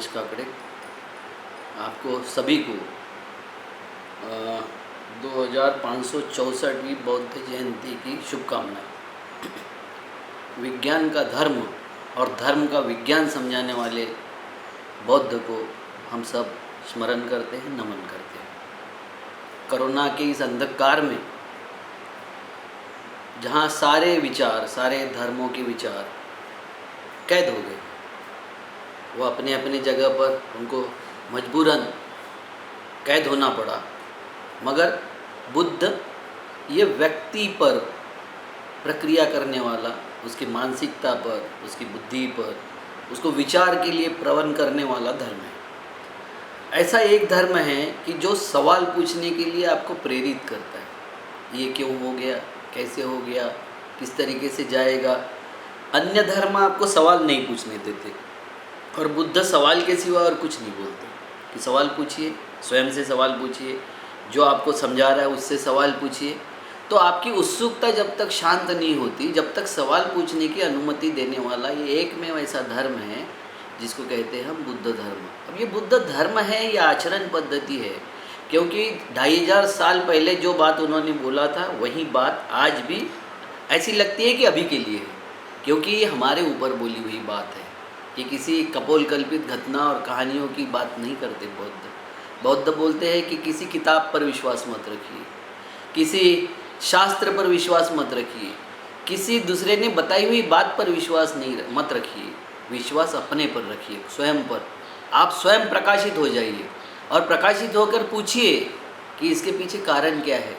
अविनाश काकड़े आपको सभी को 2564वीं बौद्ध जयंती की शुभकामनाएं। विज्ञान का धर्म और धर्म का विज्ञान समझाने वाले बौद्ध को हम सब स्मरण करते हैं, नमन करते हैं। कोरोना के इस अंधकार में जहाँ सारे विचार, सारे धर्मों के विचार कैद हो गए, वो अपने अपने जगह पर उनको मजबूरन कैद होना पड़ा, मगर बुद्ध ये व्यक्ति पर प्रक्रिया करने वाला, उसकी मानसिकता पर, उसकी बुद्धि पर, उसको विचार के लिए प्रवन्न करने वाला धर्म है। ऐसा एक धर्म है कि जो सवाल पूछने के लिए आपको प्रेरित करता है, ये क्यों हो गया, कैसे हो गया, किस तरीके से जाएगा। अन्य धर्म आपको सवाल नहीं पूछने देते और बुद्ध सवाल के सिवा और कुछ नहीं बोलते कि सवाल पूछिए, स्वयं से सवाल पूछिए, जो आपको समझा रहा है उससे सवाल पूछिए। तो आपकी उत्सुकता जब तक शांत नहीं होती, जब तक सवाल पूछने की अनुमति देने वाला ये एकमेव ऐसा धर्म है जिसको कहते हैं हम बुद्ध धर्म। अब ये बुद्ध धर्म है या आचरण पद्धति है, क्योंकि 2500 साल पहले जो बात उन्होंने बोला था वही बात आज भी ऐसी लगती है कि अभी के लिए है, क्योंकि ये हमारे ऊपर बोली हुई बात है। ये किसी कपोल कल्पित घटना और कहानियों की बात नहीं करते बौद्ध बोलते हैं कि किसी किताब पर विश्वास मत रखिए, किसी शास्त्र पर विश्वास मत रखिए, किसी दूसरे ने बताई हुई बात पर विश्वास मत रखिए, विश्वास अपने पर रखिए, स्वयं पर। आप स्वयं प्रकाशित हो जाइए और प्रकाशित होकर पूछिए कि इसके पीछे कारण क्या है।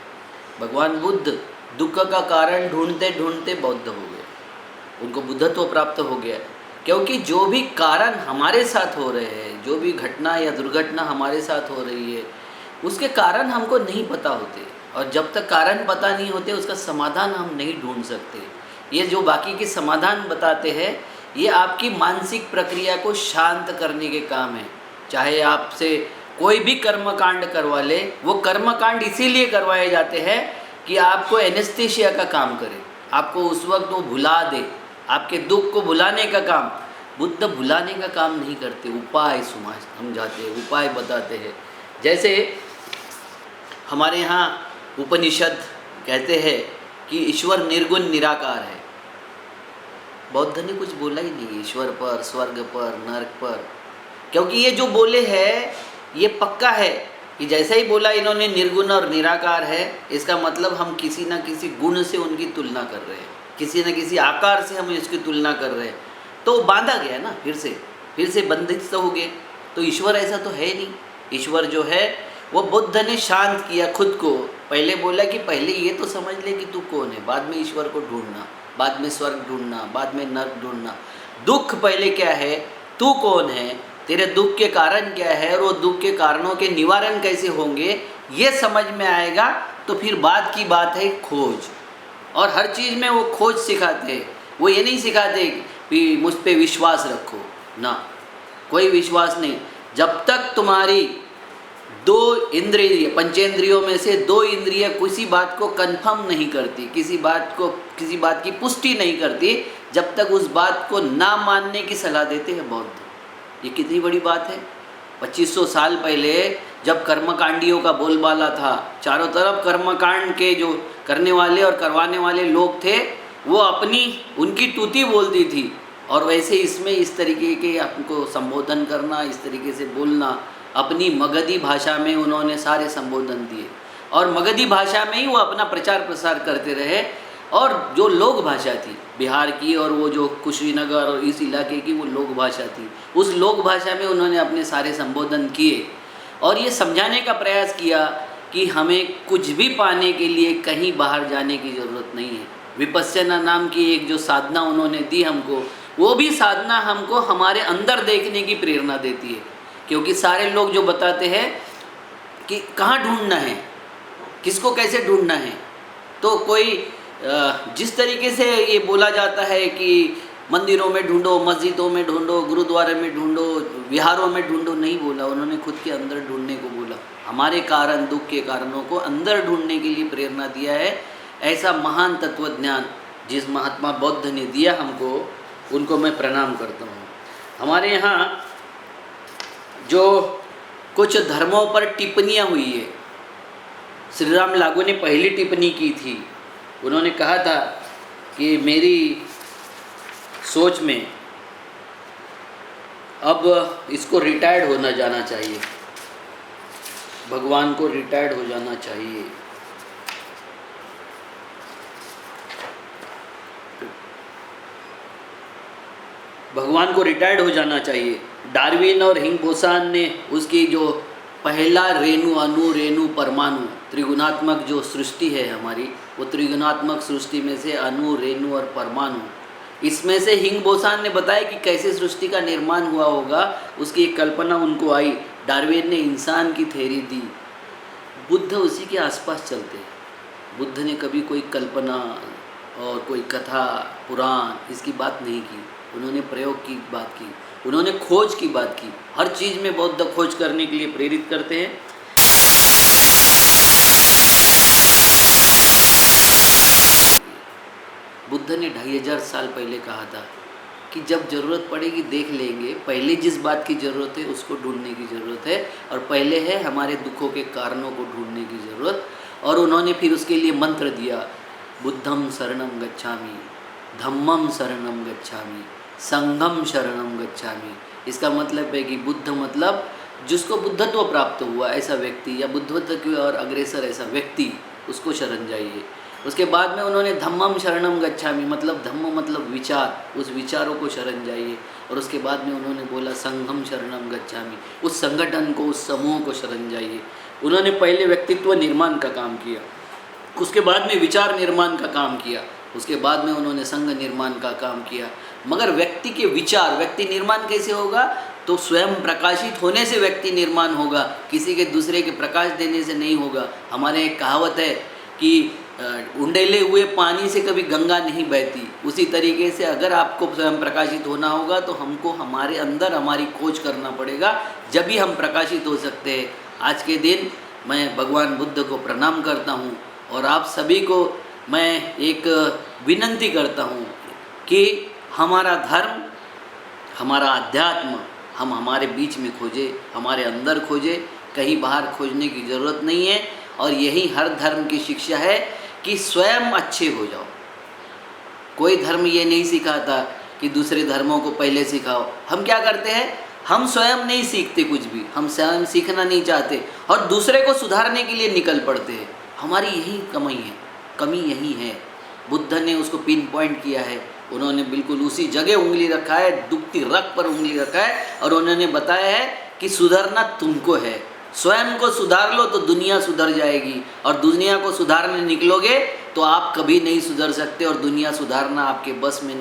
भगवान बुद्ध दुख का कारण ढूंढते ढूंढते बौद्ध हो गए, उनको बुद्धत्व प्राप्त हो गया, क्योंकि जो भी कारण हमारे साथ हो रहे हैं, जो भी घटना या दुर्घटना हमारे साथ हो रही है, उसके कारण हमको नहीं पता होते, और जब तक कारण पता नहीं होते उसका समाधान हम नहीं ढूंढ सकते। ये जो बाकी के समाधान बताते हैं ये आपकी मानसिक प्रक्रिया को शांत करने के काम है। चाहे आपसे कोई भी कर्मकांड करवा ले, वो कर्मकांड इसीलिए करवाए जाते हैं कि आपको एनेस्थीसिया का काम करे, आपको उस वक्त वो भुला दे, आपके दुख को भुलाने का काम। बुद्ध भुलाने का काम नहीं करते, उपाय समझाते हैं, उपाय बताते हैं। जैसे हमारे यहाँ उपनिषद कहते हैं कि ईश्वर निर्गुण निराकार है। बौद्ध ने कुछ बोला ही नहीं ईश्वर पर, स्वर्ग पर, नरक पर, क्योंकि ये जो बोले हैं ये पक्का है कि जैसा ही बोला इन्होंने निर्गुण और निराकार है, इसका मतलब हम किसी न किसी गुण से उनकी तुलना कर रहे हैं, किसी न किसी आकार से हम इसकी तुलना कर रहे हैं, तो बांधा गया ना, फिर से बंधित तो हो गए। तो ईश्वर ऐसा तो है नहीं। ईश्वर जो है वो बुद्ध ने शांत किया खुद को। पहले बोला कि पहले ये तो समझ ले कि तू कौन है, बाद में ईश्वर को ढूंढना, बाद में स्वर्ग ढूंढना, बाद में नर्क ढूंढना। दुख पहले क्या है, तू कौन है, तेरे दुख के कारण क्या है, और वो दुख के कारणों के निवारण कैसे होंगे, ये समझ में आएगा तो फिर बाद की बात है खोज। और हर चीज़ में वो खोज सिखाते हैं। वो ये नहीं सिखाते कि मुझ पे विश्वास रखो ना, कोई विश्वास नहीं। जब तक तुम्हारी 2 इंद्रिय, पंचेंद्रियों में से 2 इंद्रिय किसी बात को कंफर्म नहीं करती, किसी बात की पुष्टि नहीं करती, जब तक उस बात को ना मानने की सलाह देते हैं बौद्ध। ये कितनी बड़ी बात है। 2500 साल पहले जब कर्मकांडियों का बोलबाला था, चारों तरफ कर्मकांड के जो करने वाले और करवाने वाले लोग थे, वो उनकी तूती बोलती थी, और वैसे इसमें इस तरीके के आपको संबोधन करना, इस तरीके से बोलना, अपनी मगधी भाषा में उन्होंने सारे संबोधन दिए, और मगधी भाषा में ही वो अपना प्रचार प्रसार करते रहे। और जो लोक भाषा थी बिहार की, और वो जो कुशीनगर और इस इलाके की वो लोक भाषा थी, उस लोक भाषा में उन्होंने अपने सारे संबोधन किए, और ये समझाने का प्रयास किया कि हमें कुछ भी पाने के लिए कहीं बाहर जाने की ज़रूरत नहीं है। विपश्यना नाम की एक जो साधना उन्होंने दी हमको, वो भी साधना हमको हमारे अंदर देखने की प्रेरणा देती है। क्योंकि सारे लोग जो बताते हैं कि कहाँ ढूंढना है, किसको कैसे ढूंढना है, तो कोई जिस तरीके से ये बोला जाता है कि मंदिरों में ढूंढो, मस्जिदों में ढूंढो, गुरुद्वारे में ढूंढो, विहारों में ढूंढो, नहीं बोला। उन्होंने खुद के अंदर ढूंढने को बोला। हमारे कारण, दुख के कारणों को अंदर ढूंढने के लिए प्रेरणा दिया है। ऐसा महान तत्वज्ञान जिस महात्मा बौद्ध ने दिया हमको, उनको मैं प्रणाम करता हूँ। हमारे यहाँ जो कुछ धर्मों पर टिप्पणियाँ हुई है। श्री राम लागू ने पहली टिप्पणी की थी। उन्होंने कहा था कि मेरी सोच में अब इसको रिटायर्ड होना जाना चाहिए, भगवान को रिटायर्ड हो जाना चाहिए। भगवान को रिटायर्ड हो जाना चाहिए। डार्विन और हिंगबोसान ने उसकी जो पहला रेणु, अणु, रेणु, परमाणु, त्रिगुणात्मक जो सृष्टि है हमारी, वो त्रिगुणात्मक सृष्टि में से अणु, रेणु और परमाणु, इसमें से हिंगबोसान ने बताया कि कैसे सृष्टि का निर्माण हुआ होगा, उसकी एक कल्पना उनको आई। डार्विन ने इंसान की थ्योरी दी। बुद्ध उसी के आसपास चलते हैं। बुद्ध ने कभी कोई कल्पना और कोई कथा, पुराण इसकी बात नहीं की। उन्होंने प्रयोग की बात की, उन्होंने खोज की बात की। हर चीज़ में बौद्ध खोज करने के लिए प्रेरित करते हैं। बुद्ध ने 2500 साल पहले कहा था कि जब ज़रूरत पड़ेगी देख लेंगे। पहले जिस बात की ज़रूरत है उसको ढूंढने की ज़रूरत है, और पहले है हमारे दुखों के कारणों को ढूंढने की ज़रूरत। और उन्होंने फिर उसके लिए मंत्र दिया, बुद्धम शरणम गच्छामि, धम्मम शरणम गच्छामि, संघम शरणम गच्छामि। इसका मतलब है कि बुद्ध मतलब जिसको बुद्धत्व प्राप्त हुआ ऐसा व्यक्ति, या बुद्धत्व की ओर अग्रसर ऐसा व्यक्ति, उसको शरण जाइए। उसके बाद में उन्होंने धम्मम शरणम गच्छामि, मतलब धम्म मतलब विचार, उस विचारों को शरण जाइए। और उसके बाद में उन्होंने बोला संघम शरणम गच्छामि, उस संगठन को, उस समूह को शरण जाइए। उन्होंने पहले व्यक्तित्व निर्माण का काम किया, उसके बाद में विचार निर्माण का काम किया, उसके बाद में उन्होंने संघ निर्माण का काम किया। मगर व्यक्ति के विचार, व्यक्ति निर्माण कैसे होगा? तो स्वयं प्रकाशित होने से व्यक्ति निर्माण होगा, किसी के दूसरे के प्रकाश देने से नहीं होगा। हमारे एक कहावत है कि उंडेले हुए पानी से कभी गंगा नहीं बहती। उसी तरीके से अगर आपको स्वयं प्रकाशित होना होगा तो हमको हमारे अंदर हमारी खोज करना पड़ेगा, जब भी हम प्रकाशित हो सकते हैं। आज के दिन मैं भगवान बुद्ध को प्रणाम करता हूँ, और आप सभी को मैं एक विनंती करता हूँ कि हमारा धर्म, हमारा अध्यात्म हम हमारे बीच में खोजे, हमारे अंदर खोजे, कहीं बाहर खोजने की ज़रूरत नहीं है। और यही हर धर्म की शिक्षा है कि स्वयं अच्छे हो जाओ। कोई धर्म ये नहीं सिखाता कि दूसरे धर्मों को पहले सिखाओ। हम क्या करते हैं? हम स्वयं नहीं सीखते कुछ भी, हम स्वयं सीखना नहीं चाहते और दूसरे को सुधारने के लिए निकल पड़ते हैं। हमारी यही कमी यही है। बुद्ध ने उसको पिन पॉइंट किया है। उन्होंने बिल्कुल उसी जगह उंगली रखा है, दुखती रग पर उंगली रखा है, और उन्होंने बताया है कि सुधरना तुमको है। स्वयं को सुधार लो तो दुनिया सुधर जाएगी, और दुनिया को सुधारने निकलोगे तो आप कभी नहीं सुधर सकते, और दुनिया सुधारना आपके बस में